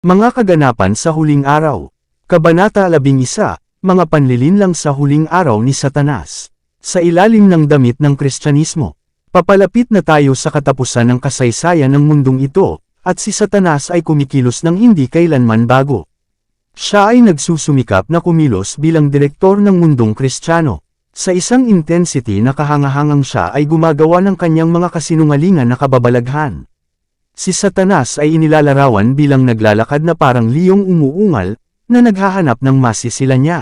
Mga kaganapan sa huling araw. Kabanata 11, mga panlilinlang sa huling araw ni Satanas. Sa ilalim ng damit ng Kristyanismo. Papalapit na tayo sa katapusan ng kasaysayan ng mundong ito, at si Satanas ay kumikilos ng hindi kailanman bago. Siya ay nagsusumikap na kumilos bilang direktor ng mundong Kristiyano. Sa isang intensity na kahangahangang siya ay gumagawa ng kanyang mga kasinungalingan na kababalaghan. Si Satanas ay inilalarawan bilang naglalakad na parang liyong umuungal, na naghahanap ng masisilan niya.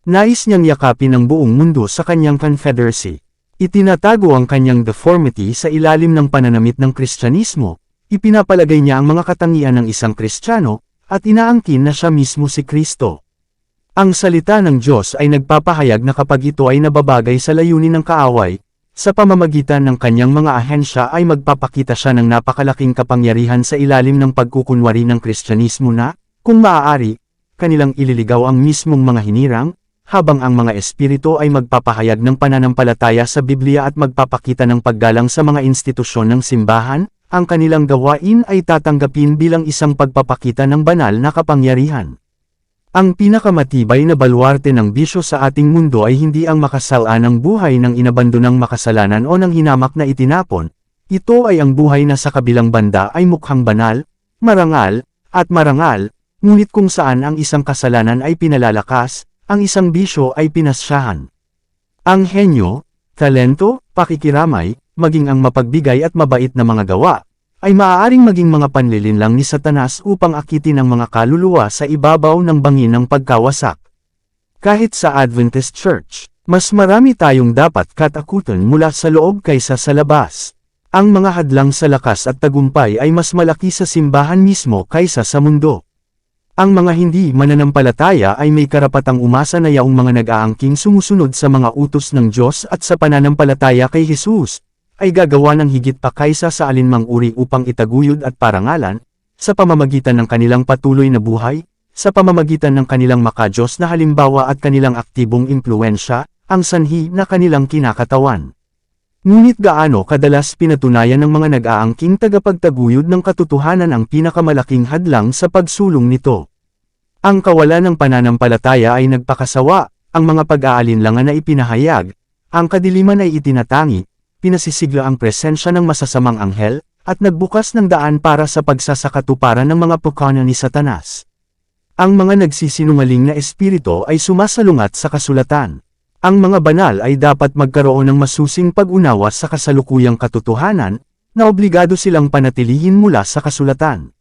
Nais niyang yakapin ang buong mundo sa kanyang confederacy. Itinatago ang kanyang deformity sa ilalim ng pananamit ng Kristyanismo, ipinapalagay niya ang mga katangian ng isang Kristiyano, at inaangkin na siya mismo si Kristo. Ang salita ng Diyos ay nagpapahayag na kapag ito ay nababagay sa layunin ng kaaway, sa pamamagitan ng kanyang mga ahensya ay magpapakita siya ng napakalaking kapangyarihan sa ilalim ng pagkukunwari ng Kristyanismo na, kung maaari, kanilang ililigaw ang mismong mga hinirang, habang ang mga espiritu ay magpapahayag ng pananampalataya sa Biblia at magpapakita ng paggalang sa mga institusyon ng simbahan, ang kanilang gawain ay tatanggapin bilang isang pagpapakita ng banal na kapangyarihan. Ang pinakamatibay na baluarte ng bisyo sa ating mundo ay hindi ang makasalaan ng buhay ng inabandonang makasalanan o ng hinamak na itinapon, ito ay ang buhay na sa kabilang banda ay mukhang banal, marangal, ngunit kung saan ang isang kasalanan ay pinalalakas, ang isang bisyo ay pinasyahan. Ang henyo, talento, pakikiramay, maging ang mapagbigay at mabait na mga gawa, ay maaaring maging mga panlilinlang ni Satanas upang akitin ang mga kaluluwa sa ibabaw ng bangin ng pagkawasak. Kahit sa Adventist Church, mas marami tayong dapat katakutan mula sa loob kaysa sa labas. Ang mga hadlang sa lakas at tagumpay ay mas malaki sa simbahan mismo kaysa sa mundo. Ang mga hindi mananampalataya ay may karapatang umasa na yaong mga nag-aangking sumusunod sa mga utos ng Diyos at sa pananampalataya kay Jesus, ay gagawa ng higit pa kaysa sa alinmang uri upang itaguyod at parangalan, sa pamamagitan ng kanilang patuloy na buhay, sa pamamagitan ng kanilang makadiyos na halimbawa at kanilang aktibong impluensya, ang sanhi na kanilang kinakatawan. Ngunit gaano kadalas pinatunayan ng mga nag-aangking tagapagtaguyod ng katotohanan ang pinakamalaking hadlang sa pagsulong nito. Ang kawalan ng pananampalataya ay nagpakasawa, ang mga pag-aalinlangan na ipinahayag, ang kadiliman ay itinatangi, pinasisigla ang presensya ng masasamang anghel, at nagbukas ng daan para sa pagsasakatuparan ng mga pukana ni Satanas. Ang mga nagsisinungaling na espiritu ay sumasalungat sa kasulatan. Ang mga banal ay dapat magkaroon ng masusing pag-unawa sa kasalukuyang katotohanan, na obligado silang panatilihin mula sa kasulatan.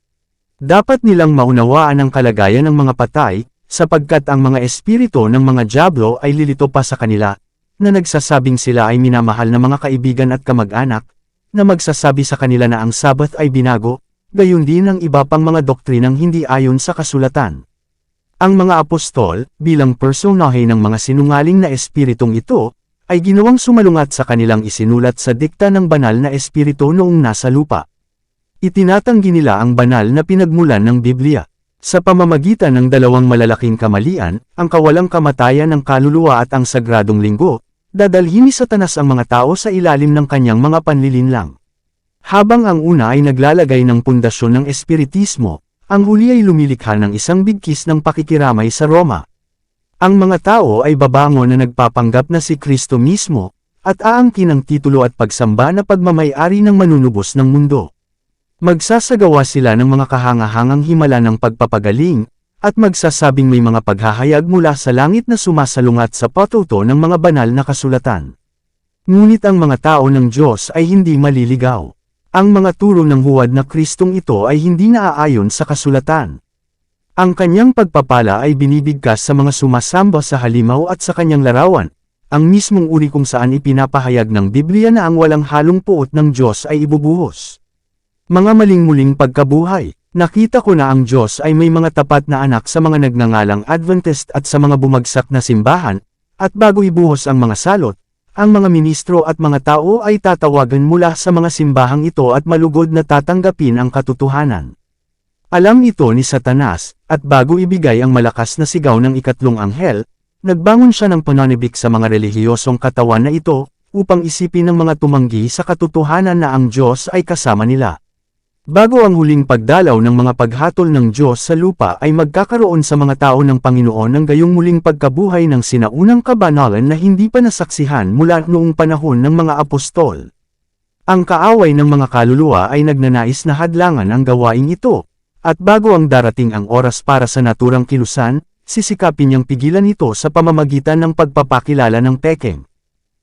Dapat nilang maunawaan ang kalagayan ng mga patay, sapagkat ang mga espiritu ng mga dyablo ay lilito pa sa kanila, na nagsasabing sila ay minamahal na mga kaibigan at kamag-anak, na magsasabi sa kanila na ang Sabbath ay binago, gayon din ang iba pang mga doktrinang hindi ayon sa kasulatan. Ang mga apostol, bilang personahe ng mga sinungaling na espiritong ito, ay ginawang sumalungat sa kanilang isinulat sa dikta ng banal na espiritu noong nasa lupa. Itinatanggi nila ang banal na pinagmulan ng Biblia. Sa pamamagitan ng dalawang malalaking kamalian, ang kawalang kamatayan ng kaluluwa at ang sagradong linggo, dadalhin ni Satanas ang mga tao sa ilalim ng kanyang mga panlilinlang. Habang ang una ay naglalagay ng pundasyon ng espiritismo, ang huli ay lumilikha ng isang bigkis ng pakikiramay sa Roma. Ang mga tao ay babangon na nagpapanggap na si Kristo mismo, at aangkin ang titulo at pagsamba na pagmamay-ari ng manunubos ng mundo. Magsasagawa sila ng mga kahangahangang himala ng pagpapagaling, at magsasabing may mga paghahayag mula sa langit na sumasalungat sa patuto ng mga banal na kasulatan. Ngunit ang mga tao ng Diyos ay hindi maliligaw. Ang mga turo ng huwad na Kristong ito ay hindi naaayon sa kasulatan. Ang kanyang pagpapala ay binibigkas sa mga sumasamba sa halimaw at sa kanyang larawan, ang mismong uri kung saan ipinapahayag ng Biblia na ang walang halong puot ng Diyos ay ibubuhos. Mga maling-muling pagkabuhay. Nakita ko na ang Diyos ay may mga tapat na anak sa mga nagngangalang Adventist at sa mga bumagsak na simbahan, at bago ibuhos ang mga salot, ang mga ministro at mga tao ay tatawagan mula sa mga simbahang ito at malugod na tatanggapin ang katotohanan. Alam ito ni Satanas, at bago ibigay ang malakas na sigaw ng ikatlong anghel, nagbangon siya ng pananibik sa mga relihiyosong katawan na ito, upang isipin ng mga tumanggi sa katotohanan na ang Diyos ay kasama nila. Bago ang huling pagdalaw ng mga paghatol ng Diyos sa lupa ay magkakaroon sa mga tao ng Panginoon ng gayong muling pagkabuhay ng sinaunang kabanalan na hindi pa nasaksihan mula noong panahon ng mga apostol. Ang kaaway ng mga kaluluwa ay nagnanais na hadlangan ang gawaing ito, at bago ang darating ang oras para sa naturang kilusan, sisikapin niyang pigilan ito sa pamamagitan ng pagpapakilala ng pekeng.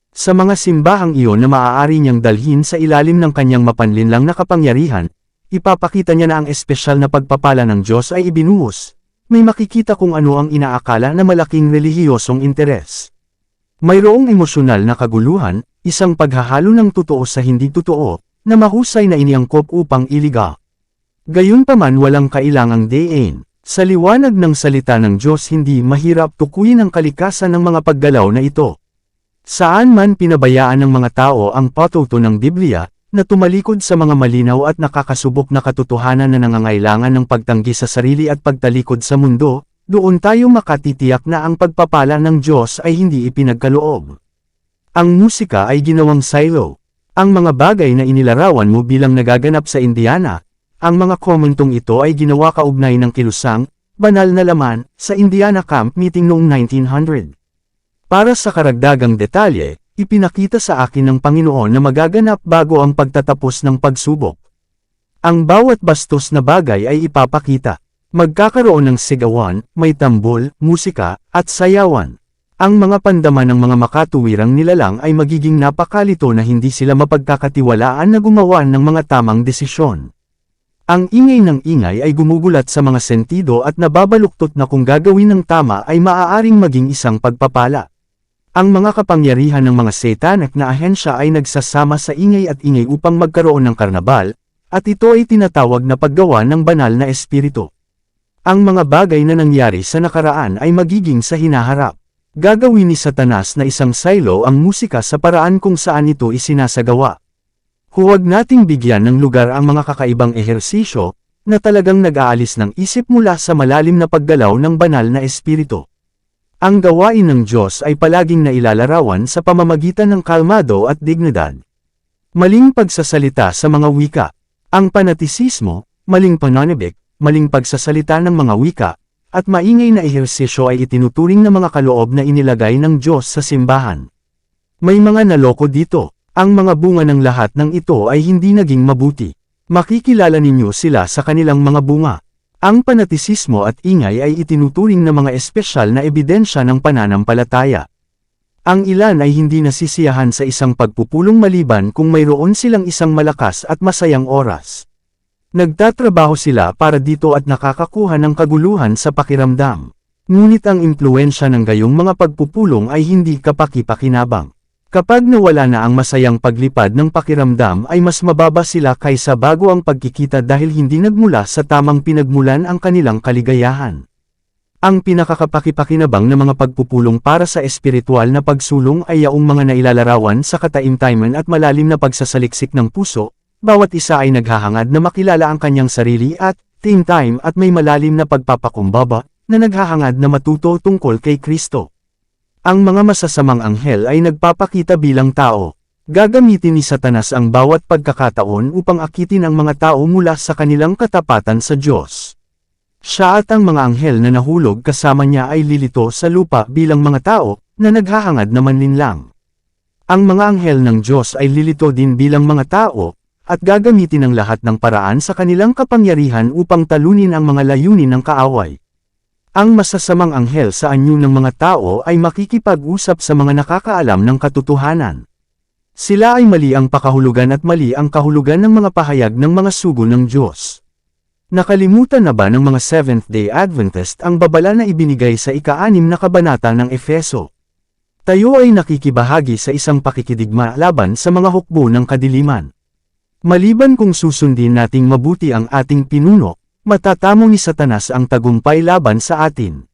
Sa mga simbahang iyon na maaari niyang dalhin sa ilalim ng kanyang mapanlinlang na kapangyarihan, ipapakita niya na ang espesyal na pagpapala ng Diyos ay ibinuhos. May makikita kung ano ang inaakala na malaking relihiyosong interes. Mayroong emosyonal na kaguluhan, isang paghahalo ng totoo sa hindi totoo, na mahusay na iniangkop upang iliga. Gayunpaman walang kailangang diin. Sa liwanag ng salita ng Diyos hindi mahirap tukuyin ang kalikasan ng mga paggalaw na ito. Saan man pinabayaan ng mga tao ang patuto ng Biblia, na tumalikod sa mga malinaw at nakakasubok na katotohanan na nangangailangan ng pagtanggi sa sarili at pagtalikod sa mundo, doon tayo makatitiyak na ang pagpapala ng Diyos ay hindi ipinagkaloob. Ang musika ay ginawang silo. Ang mga bagay na inilarawan mo bilang nagaganap sa Indiana, ang mga komentong ito ay ginawa kaugnay ng kilusang, banal na laman, sa Indiana Camp Meeting noong 1900. Para sa karagdagang detalye, ipinakita sa akin ng Panginoon na magaganap bago ang pagtatapos ng pagsubok. Ang bawat bastos na bagay ay ipapakita. Magkakaroon ng sigawan, may tambol, musika, at sayawan. Ang mga pandaman ng mga makatuwirang nilalang ay magiging napakalito na hindi sila mapagkakatiwalaan na gumawa ng mga tamang desisyon. Ang ingay ng ingay ay gumugulat sa mga sentido at nababaluktot na kung gagawin ng tama ay maaaring maging isang pagpapala. Ang mga kapangyarihan ng mga satanik na ahensya ay nagsasama sa ingay at ingay upang magkaroon ng karnabal, at ito ay tinatawag na paggawa ng banal na espiritu. Ang mga bagay na nangyari sa nakaraan ay magiging sa hinaharap. Gagawin ni Satanas na isang silo ang musika sa paraan kung saan ito isinasagawa. Huwag nating bigyan ng lugar ang mga kakaibang ehersisyo, na talagang nag-aalis ng isip mula sa malalim na paggalaw ng banal na espiritu. Ang gawain ng Diyos ay palaging nailalarawan sa pamamagitan ng kalmado at dignidad. Maling pagsasalita sa mga wika. Ang panatisismo, maling pananibik, maling pagsasalita ng mga wika, at maingay na ehersisyo ay itinuturing na mga kaloob na inilagay ng Diyos sa simbahan. May mga naloko dito. Ang mga bunga ng lahat ng ito ay hindi naging mabuti. Makikilala ninyo sila sa kanilang mga bunga. Ang panatisismo at ingay ay itinuturing na mga espesyal na ebidensya ng pananampalataya. Ang ilan ay hindi nasisiyahan sa isang pagpupulong maliban kung mayroon silang isang malakas at masayang oras. Nagtatrabaho sila para dito at nakakakuha ng kaguluhan sa pakiramdam. Ngunit ang impluensya ng gayong mga pagpupulong ay hindi kapaki-pakinabang. Kapag nawala na ang masayang paglipad ng pakiramdam ay mas mababa sila kaysa bago ang pagkikita dahil hindi nagmula sa tamang pinagmulan ang kanilang kaligayahan. Ang pinakakapaki-pakinabang na mga pagpupulong para sa espiritual na pagsulong ay yaong mga nailalarawan sa kataimtayman at malalim na pagsasaliksik ng puso, bawat isa ay naghahangad na makilala ang kanyang sarili at, same time at may malalim na pagpapakumbaba, na naghahangad na matuto tungkol kay Kristo. Ang mga masasamang anghel ay nagpapakita bilang tao. Gagamitin ni Satanas ang bawat pagkakataon upang akitin ang mga tao mula sa kanilang katapatan sa Diyos. Siya at ang mga anghel na nahulog kasama niya ay lilito sa lupa bilang mga tao, na naghahangad na manlinlang. Ang mga anghel ng Diyos ay lilito din bilang mga tao, at gagamitin ang lahat ng paraan sa kanilang kapangyarihan upang talunin ang mga layunin ng kaaway. Ang masasamang anghel sa anyo ng mga tao ay makikipag-usap sa mga nakakaalam ng katotohanan. Sila ay mali ang pakahulugan at mali ang kahulugan ng mga pahayag ng mga sugo ng Diyos. Nakalimutan na ba ng mga Seventh-day Adventist ang babala na ibinigay sa ika-6 na kabanata ng Efeso? Tayo ay nakikibahagi sa isang pakikidigma laban sa mga hukbo ng kadiliman. Maliban kung susundin nating mabuti ang ating pinuno, matatamo ni Satanas ang tagumpay laban sa atin.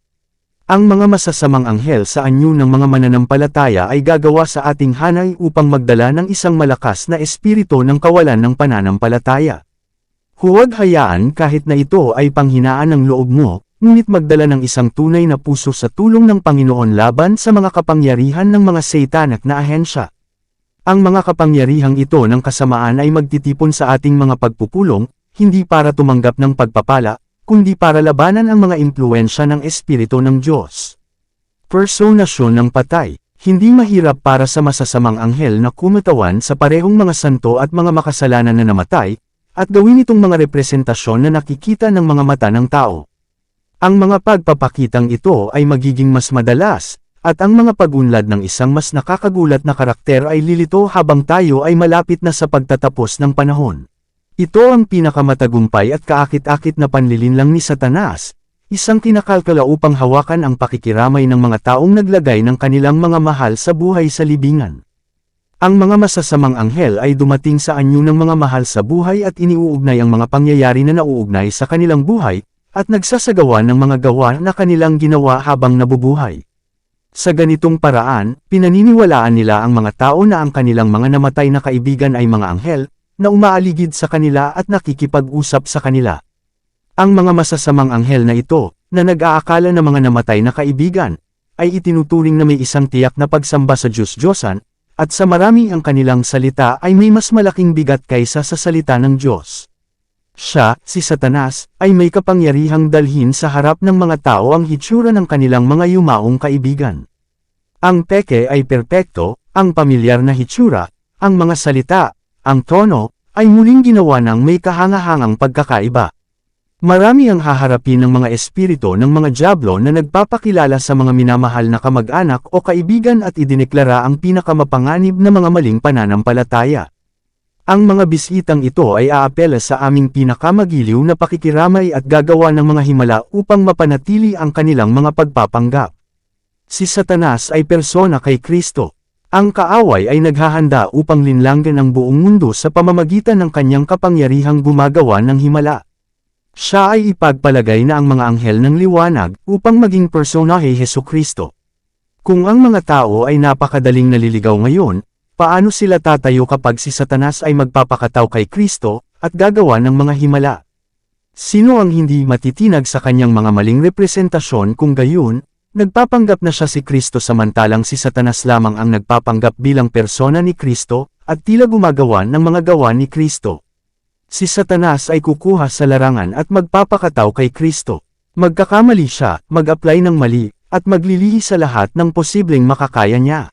Ang mga masasamang anghel sa anyo ng mga mananampalataya ay gagawa sa ating hanay upang magdala ng isang malakas na espiritu ng kawalan ng pananampalataya. Huwag hayaan kahit na ito ay panghinaan ng loob mo, ngunit magdala ng isang tunay na puso sa tulong ng Panginoon laban sa mga kapangyarihan ng mga satanik na ahensya. Ang mga kapangyarihang ito ng kasamaan ay magtitipon sa ating mga pagpupulong, hindi para tumanggap ng pagpapala, kundi para labanan ang mga impluensya ng Espiritu ng Diyos. Personasyon ng patay. Hindi mahirap para sa masasamang anghel na kumatawan sa parehong mga santo at mga makasalanan na namatay, at gawin itong mga representasyon na nakikita ng mga mata ng tao. Ang mga pagpapakitang ito ay magiging mas madalas, at ang mga pag-unlad ng isang mas nakakagulat na karakter ay lilito habang tayo ay malapit na sa pagtatapos ng panahon. Ito ang pinakamatagumpay at kaakit-akit na panlilinlang ni Satanas, isang kinakalkala upang hawakan ang pakikiramay ng mga taong naglagay ng kanilang mga mahal sa buhay sa libingan. Ang mga masasamang anghel ay dumating sa anyo ng mga mahal sa buhay at iniuugnay ang mga pangyayari na nauugnay sa kanilang buhay, at nagsasagawa ng mga gawa na kanilang ginawa habang nabubuhay. Sa ganitong paraan, pinaniniwalaan nila ang mga tao na ang kanilang mga namatay na kaibigan ay mga anghel, na umaaligid sa kanila at nakikipag-usap sa kanila. Ang mga masasamang anghel na ito, na nag-aakala na mga namatay na kaibigan, ay itinuturing na may isang tiyak na pagsamba sa Diyos-Diyosan, at sa marami ang kanilang salita ay may mas malaking bigat kaysa sa salita ng Diyos. Siya, si Satanas, ay may kapangyarihang dalhin sa harap ng mga tao ang hitsura ng kanilang mga yumaong kaibigan. Ang peke ay perpekto, ang pamilyar na hitsura, ang mga salita, ang tono, ay muling ginawa ng may kahangahangang pagkakaiba. Marami ang haharapin ng mga espiritu ng mga dyablo na nagpapakilala sa mga minamahal na kamag-anak o kaibigan at idineklara ang pinakamapanganib na mga maling pananampalataya. Ang mga bisitang ito ay aapela sa aming pinakamagiliw na pakikiramay at gagawa ng mga himala upang mapanatili ang kanilang mga pagpapanggap. Si Satanas ay persona kay Kristo. Ang kaaway ay naghahanda upang linlanggan ang buong mundo sa pamamagitan ng kanyang kapangyarihang gumagawa ng himala. Siya ay ipagpalagay na ang mga anghel ng liwanag upang maging personahe Hesukristo. Kung ang mga tao ay napakadaling naliligaw ngayon, paano sila tatayo kapag si Satanas ay magpapakataw kay Kristo at gagawa ng mga himala? Sino ang hindi matitinag sa kanyang mga maling representasyon kung gayon, nagpapanggap na siya si Kristo samantalang si Satanas lamang ang nagpapanggap bilang persona ni Kristo at tila gumagawa ng mga gawa ni Kristo? Si Satanas ay kukuha sa larangan at magpapakataw kay Kristo. Magkakamali siya, mag-apply ng mali, at maglilihi sa lahat ng posibleng makakaya niya.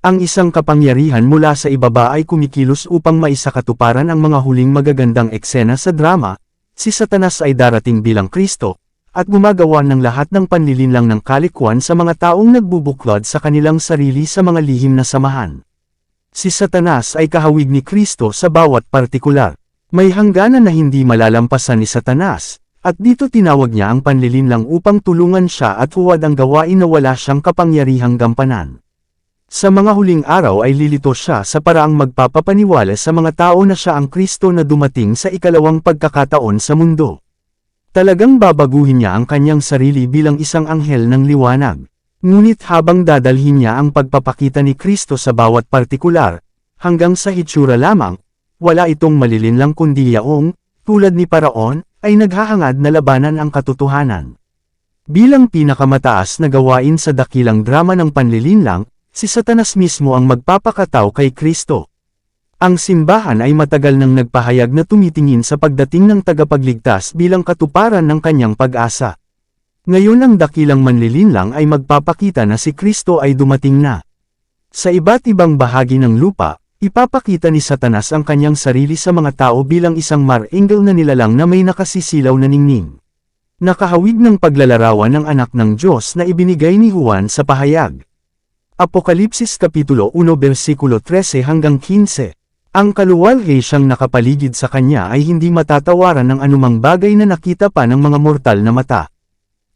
Ang isang kapangyarihan mula sa ibaba ay kumikilos upang maisakatuparan ang mga huling magagandang eksena sa drama. Si Satanas ay darating bilang Kristo, at gumagawa ng lahat ng panlilinlang ng kalikuan sa mga taong nagbubuklod sa kanilang sarili sa mga lihim na samahan. Si Satanas ay kahawig ni Kristo sa bawat partikular. May hangganan na hindi malalampasan ni Satanas, at dito tinawag niya ang panlilinlang upang tulungan siya at huwad ang gawain na wala siyang kapangyarihang gampanan. Sa mga huling araw ay lilito siya sa paraang magpapapaniwala sa mga tao na siya ang Kristo na dumating sa ikalawang pagkakataon sa mundo. Talagang babaguhin niya ang kanyang sarili bilang isang anghel ng liwanag. Ngunit habang dadalhin niya ang pagpapakita ni Kristo sa bawat partikular, hanggang sa hitsura lamang, wala itong malilinlang kundi yaong, tulad ni Paraon, ay naghahangad na labanan ang katotohanan. Bilang pinakamataas na gawain sa dakilang drama ng panlilinlang, si Satanas mismo ang magpapakataw kay Kristo. Ang simbahan ay matagal nang nagpahayag na tumitingin sa pagdating ng tagapagligtas bilang katuparan ng kanyang pag-asa. Ngayon ang dakilang manlilinlang ay magpapakita na si Kristo ay dumating na. Sa iba't ibang bahagi ng lupa, ipapakita ni Satanas ang kanyang sarili sa mga tao bilang isang marengel na nilalang na may nakasisilaw na ningning. Nakahawig ng paglalarawan ng anak ng Diyos na ibinigay ni Juan sa pahayag. Apokalipsis Kapitulo 1 versikulo 13 hanggang 15. Ang kaluwalhati siyang nakapaligid sa kanya ay hindi matatawaran ng anumang bagay na nakita pa ng mga mortal na mata.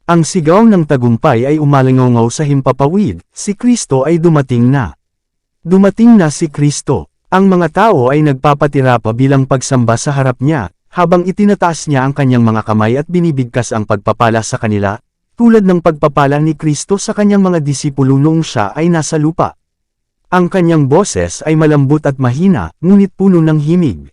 Ang sigaw ng tagumpay ay umalingaw sa himpapawid, si Kristo ay dumating na. Dumating na si Kristo. Ang mga tao ay nagpapatira pa bilang pagsamba sa harap niya, habang itinataas niya ang kanyang mga kamay at binibigkas ang pagpapala sa kanila, tulad ng pagpapala ni Kristo sa kanyang mga disipulo noong siya ay nasa lupa. Ang kanyang boses ay malambot at mahina, ngunit puno ng himig.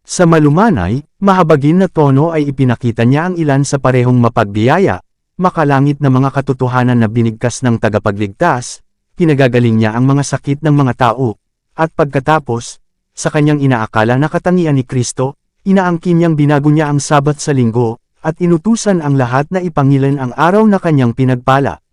Sa malumanay, mahabagin na tono ay ipinakita niya ang ilan sa parehong mapagbiyaya, makalangit na mga katotohanan na binigkas ng tagapagligtas. Pinagagaling niya ang mga sakit ng mga tao, at pagkatapos, sa kanyang inaakala na katangian ni Kristo, inaangkin niyang binago niya ang Sabat sa linggo, at inutusan ang lahat na ipangilan ang araw na kanyang pinagpala.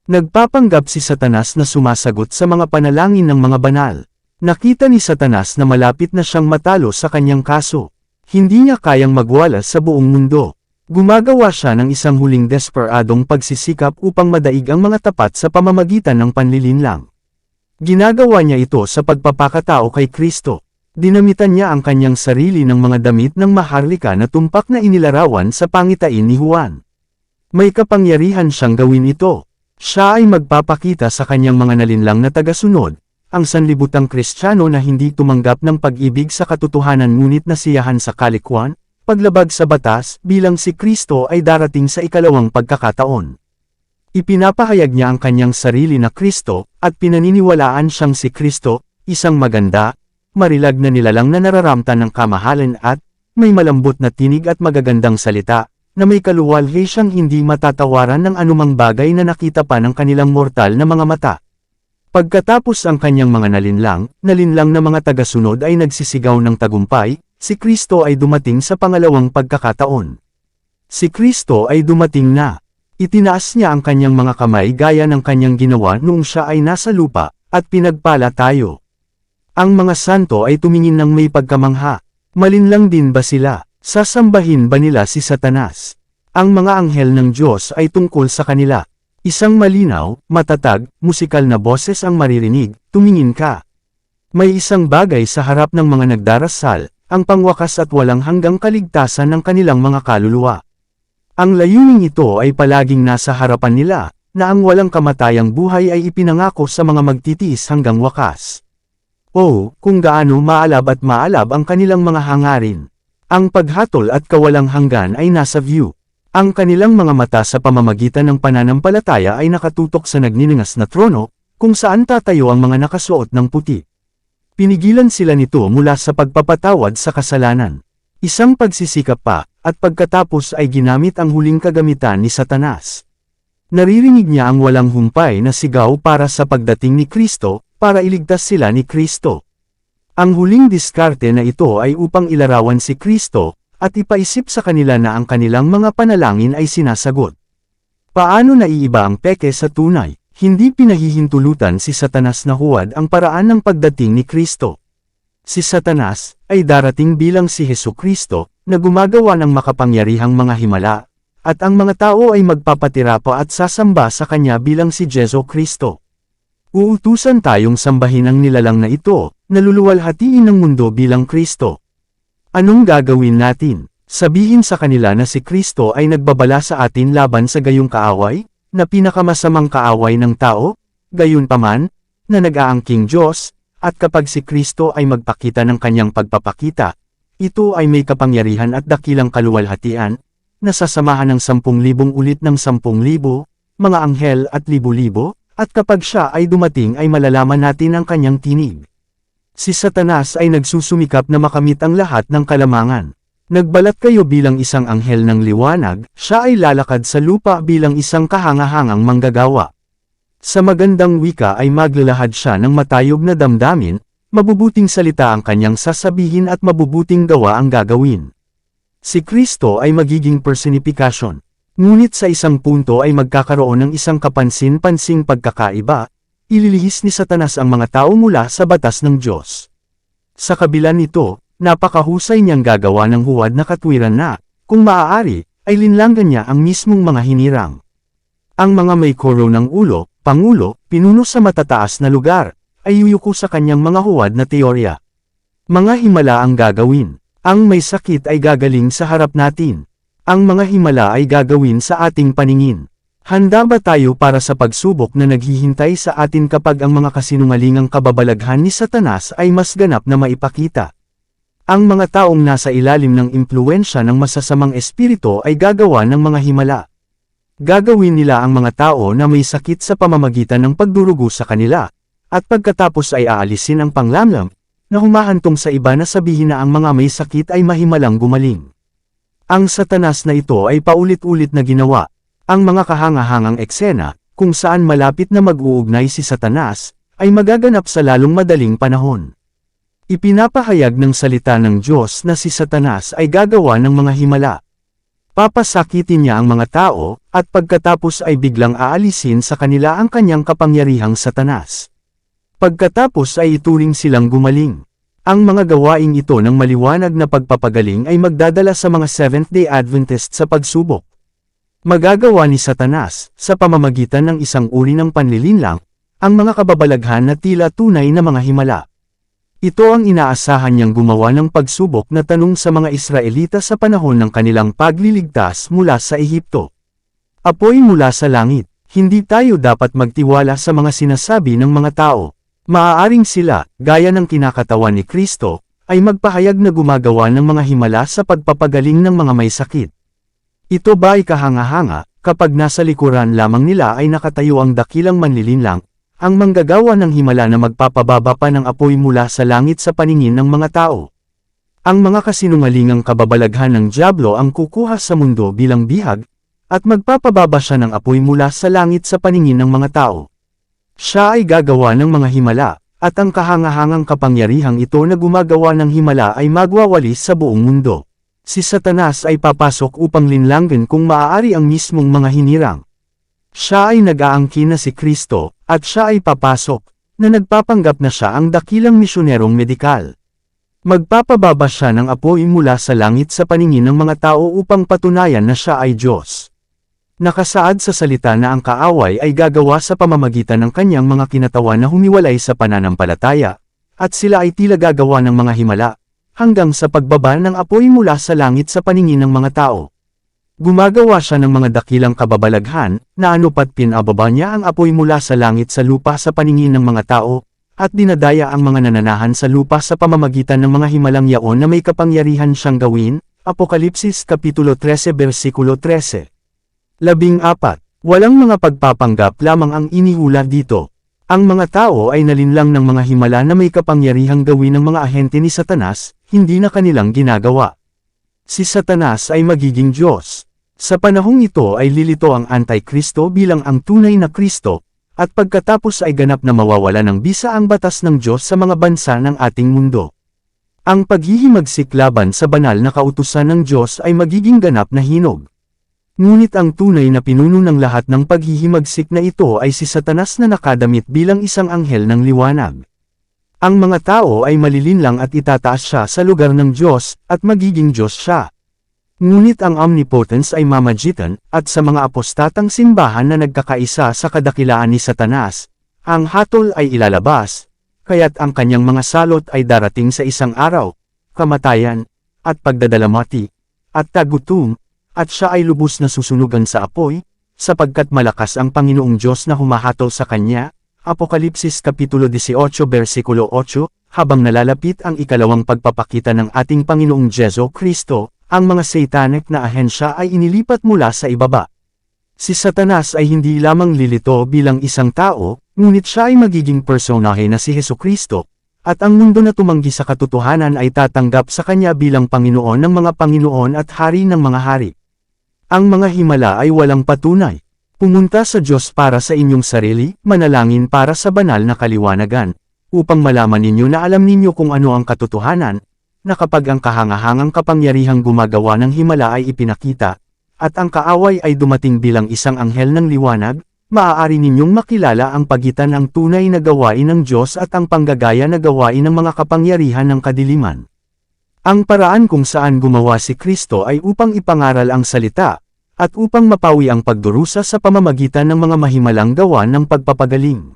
Nagpapanggap si Satanas na sumasagot sa mga panalangin ng mga banal. Nakita ni Satanas na malapit na siyang matalo sa kanyang kaso. Hindi niya kayang magwala sa buong mundo. Gumagawa siya ng isang huling desperadong pagsisikap upang madaig ang mga tapat sa pamamagitan ng panlilinlang. Ginagawa niya ito sa pagpapakatao kay Kristo. Dinamitan niya ang kanyang sarili ng mga damit ng maharlika na tumpak na inilarawan sa pangitain ni Juan. May kapangyarihan siyang gawin ito. Siya ay magpapakita sa kanyang mga nalinlang na tagasunod, ang sanlibutang Kristiyano na hindi tumanggap ng pag-ibig sa katotohanan ngunit nasiyahan sa kalikwan, paglabag sa batas bilang si Kristo ay darating sa ikalawang pagkakataon. Ipinapahayag niya ang kanyang sarili na Kristo, at pinaniniwalaan siyang si Kristo, isang maganda, marilag na nilalang na nararamtan ng kamahalan at may malambot na tinig at magagandang salita, na may kaluwalhati siyang hindi matatawaran ng anumang bagay na nakita pa ng kanilang mortal na mga mata. Pagkatapos ang kanyang mga nalinlang na mga tagasunod ay nagsisigaw ng tagumpay, si Kristo ay dumating sa pangalawang pagkakataon. Si Kristo ay dumating na. Itinaas niya ang kanyang mga kamay gaya ng kanyang ginawa noong siya ay nasa lupa, at pinagpala tayo. Ang mga santo ay tumingin ng may pagkamangha. Malinlang din ba sila? Sasambahin ba nila si Satanas? Ang mga anghel ng Diyos ay tungkol sa kanila. Isang malinaw, matatag, musikal na boses ang maririnig, tumingin ka. May isang bagay sa harap ng mga nagdarasal, ang pangwakas at walang hanggang kaligtasan ng kanilang mga kaluluwa. Ang layuning ito ay palaging nasa harapan nila, na ang walang kamatayang buhay ay ipinangako sa mga magtitiis hanggang wakas. Oh, kung gaano maalab at maalab ang kanilang mga hangarin. Ang paghatol at kawalang hanggan ay nasa view. Ang kanilang mga mata sa pamamagitan ng pananampalataya ay nakatutok sa nagniningas na trono, kung saan tatayo ang mga nakasuot ng puti. Pinigilan sila nito mula sa pagpapatawad sa kasalanan. Isang pagsisikap pa, at pagkatapos ay ginamit ang huling kagamitan ni Satanas. Naririnig niya ang walang humpay na sigaw para sa pagdating ni Kristo, para iligtas sila ni Kristo. Ang huling diskarte na ito ay upang ilarawan si Kristo, at ipaisip sa kanila na ang kanilang mga panalangin ay sinasagot. Paano naiiba ang peke sa tunay? Hindi pinahihintulutan si Satanas na huwad ang paraan ng pagdating ni Kristo. Si Satanas ay darating bilang si Hesukristo, na gumagawa ng makapangyarihang mga himala, at ang mga tao ay magpapatira pa at sasamba sa kanya bilang si Jesu Kristo. Uutusan tayong sambahin ang nilalang na ito, naluluwalhatiin ng mundo bilang Kristo. Anong gagawin natin? Sabihin sa kanila na si Kristo ay nagbabala sa atin laban sa gayong kaaway, na pinakamasamang kaaway ng tao, gayunpaman, na nag-aangking Diyos, at kapag si Kristo ay magpakita ng kanyang pagpapakita, ito ay may kapangyarihan at dakilang kaluwalhatian, na sasamahan ng 10,000 ulit ng 10,000, mga anghel at libo-libo, at kapag siya ay dumating ay malalaman natin ang kanyang tinig. Si Satanas ay nagsusumikap na makamit ang lahat ng kalamangan. Nagbalat kayo bilang isang anghel ng liwanag, siya ay lalakad sa lupa bilang isang kahangahangang manggagawa. Sa magandang wika ay maglalahad siya ng matayog na damdamin, mabubuting salita ang kanyang sasabihin at mabubuting gawa ang gagawin. Si Kristo ay magiging personifikasyon. Ngunit sa isang punto ay magkakaroon ng isang kapansin-pansing pagkakaiba, ililihis ni Satanas ang mga tao mula sa batas ng Diyos. Sa kabila nito, napakahusay niyang gagawa ng huwad na katwiran na, kung maaari, ay linlangan niya ang mismong mga hinirang. Ang mga may koro ng ulo, pangulo, pinuno sa matataas na lugar, ay yuyuko sa kanyang mga huwad na teorya. Mga himala ang gagawin. Ang may sakit ay gagaling sa harap natin. Ang mga himala ay gagawin sa ating paningin. Handa ba tayo para sa pagsubok na naghihintay sa atin kapag ang mga kasinungalingang kababalaghan ni Satanas ay mas ganap na maipakita? Ang mga taong nasa ilalim ng impluwensya ng masasamang espiritu ay gagawa ng mga himala. Gagawin nila ang mga tao na may sakit sa pamamagitan ng pagdurugo sa kanila, at pagkatapos ay aalisin ang panglamlam, na humahantong sa iba na sabihin na ang mga may sakit ay mahimalang gumaling. Ang Satanas na ito ay paulit-ulit na ginawa. Ang mga kahangahangang eksena, kung saan malapit na mag-uugnay si Satanas, ay magaganap sa lalong madaling panahon. Ipinapahayag ng salita ng Diyos na si Satanas ay gagawa ng mga himala. Papasakitin niya ang mga tao, at pagkatapos ay biglang aalisin sa kanila ang kanyang kapangyarihang Satanas. Pagkatapos ay ituring silang gumaling. Ang mga gawaing ito ng maliwanag na pagpapagaling ay magdadala sa mga Seventh-day Adventist sa pagsubok. Magagawa ni Satanas, sa pamamagitan ng isang uri ng panlilinlang, ang mga kababalaghan na tila tunay na mga himala. Ito ang inaasahan niyang gumawa ng pagsubok na tanong sa mga Israelita sa panahon ng kanilang pagliligtas mula sa Ehipto. Apoy mula sa langit. Hindi tayo dapat magtiwala sa mga sinasabi ng mga tao. Maaaring sila, gaya ng kinakatawan ni Kristo, ay magpahayag na gumagawa ng mga himala sa pagpapagaling ng mga may sakit. Ito ba ay kahanga-hanga, kapag nasa likuran lamang nila ay nakatayo ang dakilang manlilinlang, ang manggagawa ng himala na magpapababa pa ng apoy mula sa langit sa paningin ng mga tao? Ang mga kasinungalingang kababalaghan ng dyablo ang kukuha sa mundo bilang bihag, at magpapababa siya ng apoy mula sa langit sa paningin ng mga tao. Siya ay gagawa ng mga himala, at ang kahangahangang kapangyarihang ito na gumagawa ng himala ay magwawalis sa buong mundo. Si Satanas ay papasok upang linlangin kung maaari ang mismong mga hinirang. Siya ay nag-aangkin na si Kristo, at siya ay papasok, na nagpapanggap na siya ang dakilang misyonerong medikal. Magpapababa siya ng apoy mula sa langit sa paningin ng mga tao upang patunayan na siya ay Diyos. Nakasaad sa salita na ang kaaway ay gagawa sa pamamagitan ng kanyang mga kinatawan na humiwalay sa pananampalataya, at sila ay tila gagawa ng mga himala, hanggang sa pagbaba ng apoy mula sa langit sa paningin ng mga tao. Gumagawa siya ng mga dakilang kababalaghan, na anupat pinababa niya ang apoy mula sa langit sa lupa sa paningin ng mga tao, at dinadaya ang mga nananahan sa lupa sa pamamagitan ng mga himalang yaon na may kapangyarihan siyang gawin. Apokalipsis Kapitulo 13 versikulo 13. 14. Walang mga pagpapanggap lamang ang inihula dito. Ang mga tao ay nalinlang ng mga himala na may kapangyarihang gawin ng mga ahente ni Satanas, hindi na kanilang ginagawa. Si Satanas ay magiging Diyos. Sa panahong ito ay lilito ang Antikristo bilang ang tunay na Kristo, at pagkatapos ay ganap na mawawala ng bisa ang batas ng Diyos sa mga bansa ng ating mundo. Ang paghihimagsik laban sa banal na kautusan ng Diyos ay magiging ganap na hinog. Ngunit ang tunay na pinuno ng lahat ng paghihimagsik na ito ay si Satanas na nakadamit bilang isang anghel ng liwanag. Ang mga tao ay malilinlang at itataas siya sa lugar ng Diyos, at magiging Diyos siya. Ngunit ang omnipotence ay mamagitan, at sa mga apostatang simbahan na nagkakaisa sa kadakilaan ni Satanas, ang hatol ay ilalabas, kaya't ang kanyang mga salot ay darating sa isang araw, kamatayan, at pagdadalamati, at tagutom, at siya ay lubos na susunugan sa apoy, sapagkat malakas ang Panginoong Diyos na humahatol sa kanya. Apokalipsis Kapitulo 18 versikulo 8, habang nalalapit ang ikalawang pagpapakita ng ating Panginoong Jesu Kristo, ang mga satanic na ahensya ay inilipat mula sa ibaba. Si Satanas ay hindi lamang lilito bilang isang tao, ngunit siya ay magiging personahe na si Hesukristo, at ang mundo na tumanggi sa katotohanan ay tatanggap sa kanya bilang Panginoon ng mga Panginoon at Hari ng mga Hari. Ang mga himala ay walang patunay. Pumunta sa Diyos para sa inyong sarili, manalangin para sa banal na kaliwanagan, upang malaman ninyo na alam ninyo kung ano ang katotohanan, na kapag ang kahangahangang kapangyarihang gumagawa ng himala ay ipinakita, at ang kaaway ay dumating bilang isang anghel ng liwanag, maaari ninyong makilala ang pagitan ng tunay na gawain ng Diyos at ang panggagaya na gawain ng mga kapangyarihan ng kadiliman. Ang paraan kung saan gumawa si Kristo ay upang ipangaral ang salita, at upang mapawi ang pagdurusa sa pamamagitan ng mga mahimalang gawa ng pagpapagaling.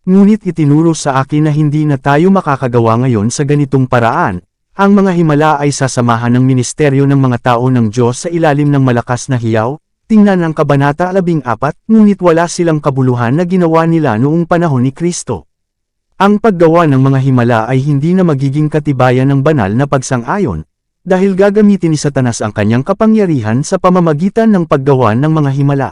Ngunit itinuro sa akin na hindi na tayo makakagawa ngayon sa ganitong paraan. Ang mga himala ay sasamahan ng ministeryo ng mga tao ng Diyos sa ilalim ng malakas na hiyaw. Tingnan ang Kabanata 14, ngunit wala silang kabuluhan na ginawa nila noong panahon ni Kristo. Ang paggawa ng mga himala ay hindi na magiging katibayan ng banal na pagsang-ayon, dahil gagamitin ni Satanas ang kanyang kapangyarihan sa pamamagitan ng paggawa ng mga himala.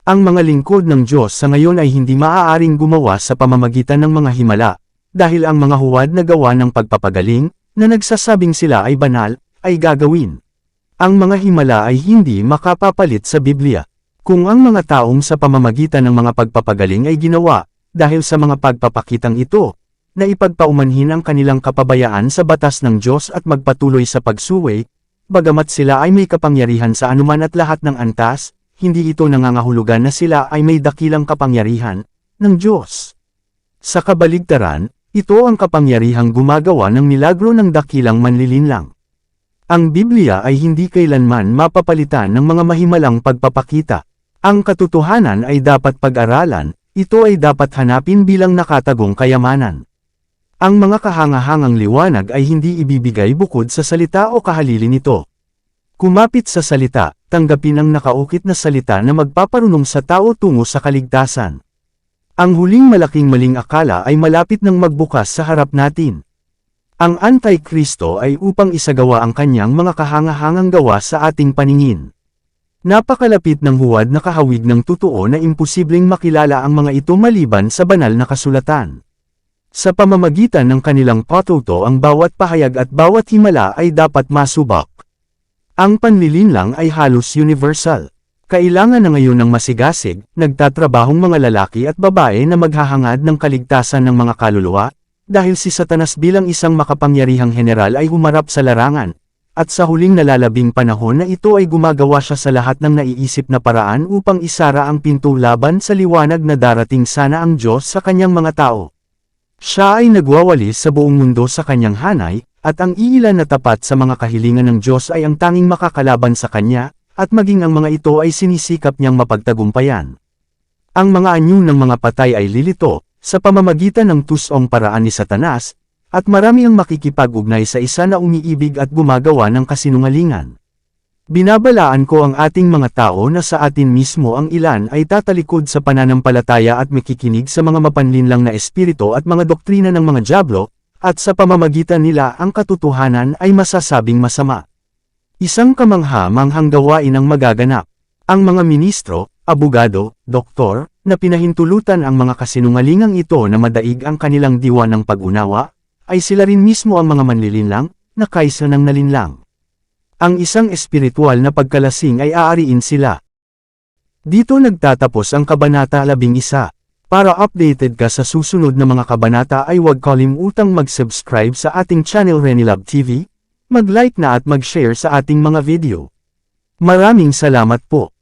Ang mga lingkod ng Diyos sa ngayon ay hindi maaaring gumawa sa pamamagitan ng mga himala, dahil ang mga huwad na gawa ng pagpapagaling, na nagsasabing sila ay banal, ay gagawin. Ang mga himala ay hindi makapapalit sa Biblia. Kung ang mga taong sa pamamagitan ng mga pagpapagaling ay ginawa, dahil sa mga pagpapakitang ito, na ipagpaumanhin ang kanilang kapabayaan sa batas ng Diyos at magpatuloy sa pagsuway, bagamat sila ay may kapangyarihan sa anuman at lahat ng antas, hindi ito nangangahulugan na sila ay may dakilang kapangyarihan ng Diyos. Sa kabaligtaran, ito ang kapangyarihang gumagawa ng milagro ng dakilang manlilinlang. Ang Biblia ay hindi kailanman mapapalitan ng mga mahimalang pagpapakita. Ang katotohanan ay dapat pag-aralan, ito ay dapat hanapin bilang nakatagong kayamanan. Ang mga kahangahangang liwanag ay hindi ibibigay bukod sa salita o kahalili nito. Kumapit sa salita, tanggapin ang nakaukit na salita na magpaparunong sa tao tungo sa kaligtasan. Ang huling malaking maling akala ay malapit ng magbukas sa harap natin. Ang Antikristo ay upang isagawa ang kanyang mga kahangahangang gawa sa ating paningin. Napakalapit ng huwad na kahawig ng totoo na imposibleng makilala ang mga ito maliban sa banal na kasulatan. Sa pamamagitan ng kanilang patuto ang bawat pahayag at bawat himala ay dapat masubak. Ang panlilinlang ay halos universal. Kailangan na ngayon ng masigasig, nagtatrabahong mga lalaki at babae na maghahangad ng kaligtasan ng mga kaluluwa, dahil si Satanas bilang isang makapangyarihang general ay humarap sa larangan, at sa huling nalalabing panahon na ito ay gumagawa siya sa lahat ng naiisip na paraan upang isara ang pinto laban sa liwanag na darating sana ang Diyos sa kanyang mga tao. Siya ay nagwawalis sa buong mundo sa kanyang hanay, at ang iilan na tapat sa mga kahilingan ng Diyos ay ang tanging makakalaban sa kanya, at maging ang mga ito ay sinisikap niyang mapagtagumpayan. Ang mga anyo ng mga patay ay lilito, sa pamamagitan ng tusong paraan ni Satanas, at marami ang makikipag-ugnay sa isa na umiibig at gumagawa ng kasinungalingan. Binabalaan ko ang ating mga tao na sa atin mismo ang ilan ay tatalikod sa pananampalataya at makikinig sa mga mapanlinlang na espiritu at mga doktrina ng mga dyablo, at sa pamamagitan nila ang katotohanan ay masasabing masama. Isang kamangha-manghang gawain ang magaganap. Ang mga ministro, abogado, doktor, na pinahintulutan ang mga kasinungalingang ito na madaig ang kanilang diwa ng pag-unawa, ay sila rin mismo ang mga manlilinlang, na kaysa ng nalinlang. Ang isang espiritual na pagkalasing ay aariin sila. Dito nagtatapos ang Kabanata 11. Para updated ka sa susunod na mga kabanata ay huwag kalimutang mag-subscribe sa ating channel Renilab TV, mag-like na at mag-share sa ating mga video. Maraming salamat po.